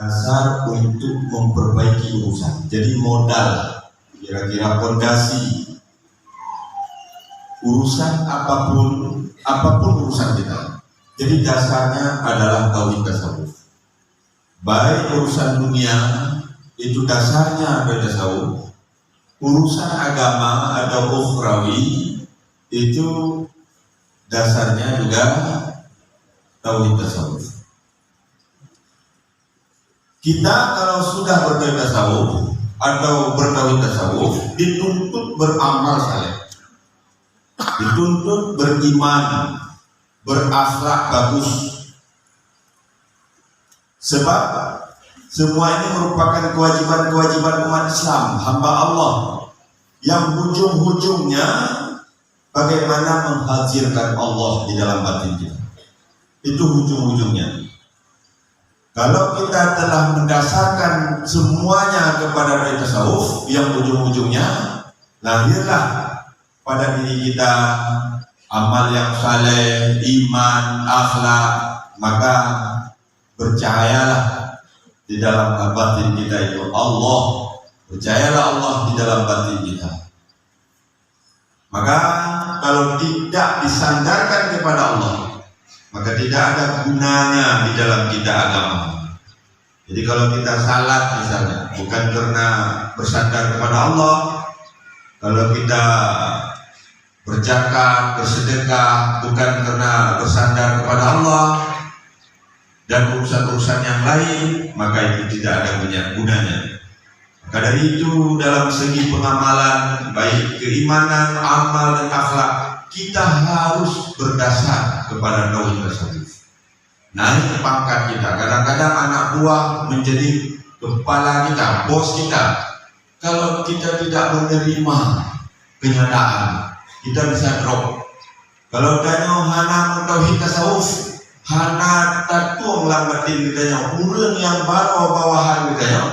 dasar untuk memperbaiki urusan. Jadi modal, kira-kira fondasi urusan apapun urusan kita. Jadi dasarnya adalah tauhid tasawuf. Baik urusan dunia itu dasarnya ada tasawuf. Urusan agama atau ukhrawi itu dasarnya juga tauhid tasawuf. Kita kalau sudah bertauhid tasawuf atau bertauhid tasawuf dituntut beramal saleh, dituntut beriman, berakhlak bagus. Sebab semua ini merupakan kewajiban-kewajiban umat Islam, hamba Allah, yang ujung-ujungnya bagaimana menghadirkan Allah di dalam batin kita. Itu ujung-ujungnya. Kalau kita telah mendasarkan semuanya kepada tauhid tasawuf, yang ujung-ujungnya lahirlah pada diri kita amal yang saleh, iman, akhlak, maka percayalah di dalam batin kita itu Allah. Percayalah Allah di dalam batin kita. Maka kalau tidak disandarkan kepada Allah, maka tidak ada gunanya di dalam kita agama. Jadi kalau kita salat misalnya, bukan karena bersandar kepada Allah. Kalau kita berzakat, bersedekah, bukan karena bersandar kepada Allah, dan urusan-urusan yang lain, maka itu tidak ada gunanya. Maka dari itu dalam segi pengamalan, baik keimanan, amal dan akhlak, kita harus berdasar kepada tauhid tasawuf. Naik pangkat kita. Kadang-kadang anak buah menjadi kepala kita, bos kita. Kalau kita tidak menerima kenyataan, kita bisa drop. Kalau danyo hana tauhid tasawuf, hana tatuang lambatin kita yang urang yang bawahan kita yang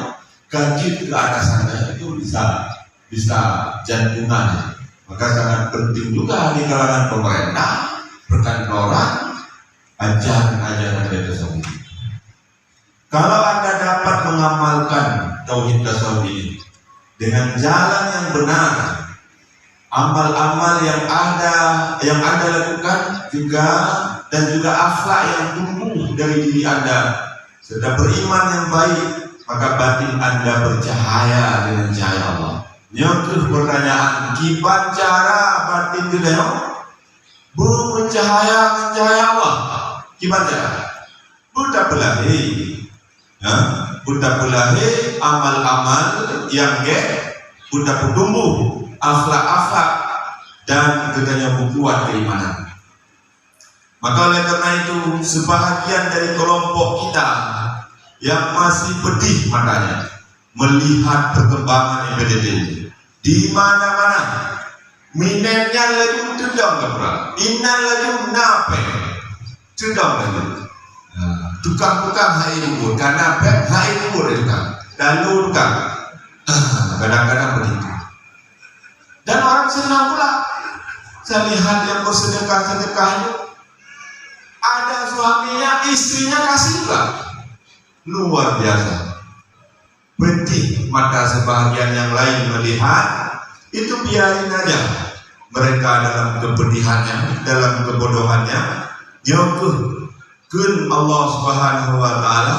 gaji ke atasannya itu bisa jantungan. Maka sangat penting juga di kalangan pemerintah, perkantoran, ajaran-ajaran tasawuf. Kalau Anda dapat mengamalkan tauhid tasawuf ini dengan jalan yang benar, amal-amal yang Anda lakukan juga, dan juga akhlak yang tumbuh dari diri Anda, serta beriman yang baik, maka batin Anda bercahaya dengan cahaya Allah. Yang pertanyaan, gimana cara batin kita belum mencahaya Allah? Gimana cara? Buddha belahi amal-amal yang Buddha tumbuh akhlak-akhlak dan katanya membuat keimanan. Maka oleh karena itu sebahagian dari kelompok kita yang masih pedih matanya melihat perkembangan PDT di mana-mana, minatnya lagi tudang kapra, inan lagi nape, tudang lagi, tukang-tukang hai kubur, karena hai kubur itu kan, lalu tukang, kadang-kadang begitu. Dan orang senang pula, saya lihat yang bersedekah-sedekah itu, ada suaminya, istrinya kasih pula, luar biasa. Benci mata sebahagian yang lain melihat, itu biarin aja mereka dalam kepedihannya, dalam kebodohannya. Kun Allah Subhanahu wa taala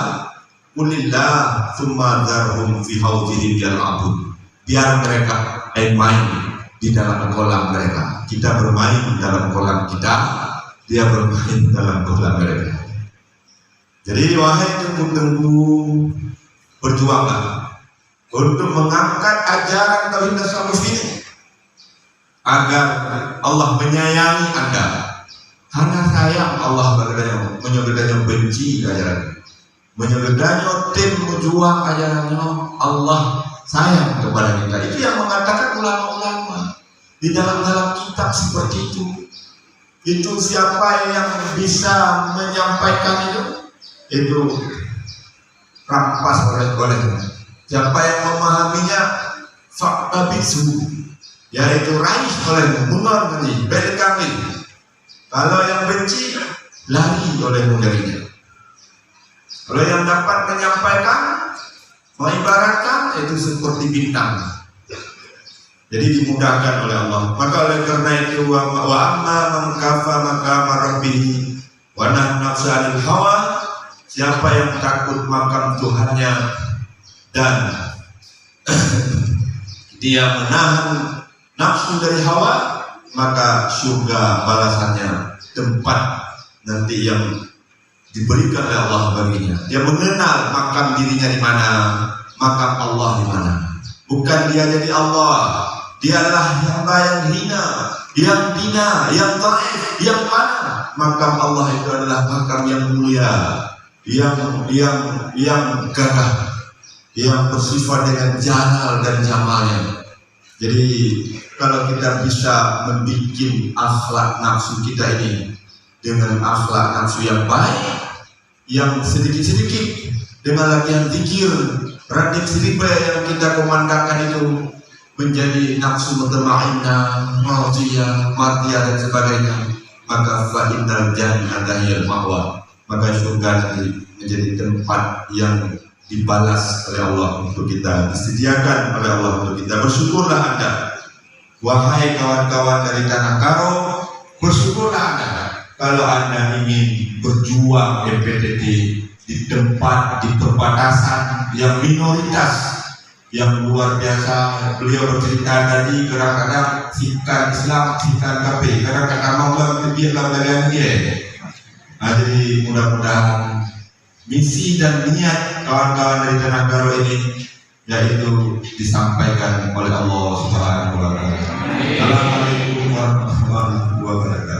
kulillah tsumma dzarhum fi haudihim yal'abun. Biar mereka main di dalam kolam mereka. Kita bermain dalam kolam kita, dia bermain dalam kolam mereka. Jadi wahai tunggu-tunggu, berjuanglah untuk mengangkat ajaran tauhid tasawuf ini agar Allah menyayangi Anda. Karena sayang Allah menyebutnya benci ajaran, menyebutnya tim berjuang ajarannya. Allah sayang kepada kita. Itu yang mengatakan ulama-ulama di dalam kitab seperti itu. Itu siapa yang bisa menyampaikan itu rampas oleh siapa yang memahaminya fakta bisu, yaitu raih oleh mundur ini belakang. Kalau yang benci lari oleh darinya. Kalau yang dapat menyampaikan, mengibaratkan, itu seperti bintang. Jadi dimudahkan oleh Allah. Maka oleh karena itu wa amma man kafa maqama rabbih wa nahana nafsa 'anil hawa, siapa yang takut makam Tuhannya dan dia menahan nafsu dari hawa, maka surga balasannya, tempat nanti yang diberikan oleh Allah baginya. Dia mengenal makam dirinya di mana, makam Allah di mana. Bukan dia jadi Allah, dia adalah hamba yang hina, yang bina, yang dhaif, yang mana. Makam Allah itu adalah makam yang mulia, yang gagah, yang bersifat dengan jalal dan jamalnya. Jadi kalau kita bisa membuat akhlak nafsu kita ini dengan akhlak nafsu yang baik, yang sedikit-sedikit dengan latihan zikir, radik siriba yang kita komandangkan itu menjadi nafsu mutmainnah, mardiyah, dan sebagainya, maka fa innal jannata hiyal ma'wa, maka surga nanti menjadi tempat yang dibalas oleh Allah untuk kita, disediakan oleh Allah untuk kita. Bersyukurlah Anda, wahai kawan-kawan dari Tanah Karo, bersyukurlah Anda kalau Anda ingin berjuang MPTT di tempat, di perbatasan yang minoritas, yang luar biasa. Beliau bercerita tadi, kadang-kadang sikan Islam, sikan KP, kadang-kadang mau dia lawan dia. Jadi mudah-mudahan misi dan niat kawan-kawan dari Tanah Karo ini yaitu disampaikan oleh Allah Subhanahu wa Ta'ala. Assalamualaikum warahmatullahi wabarakatuh.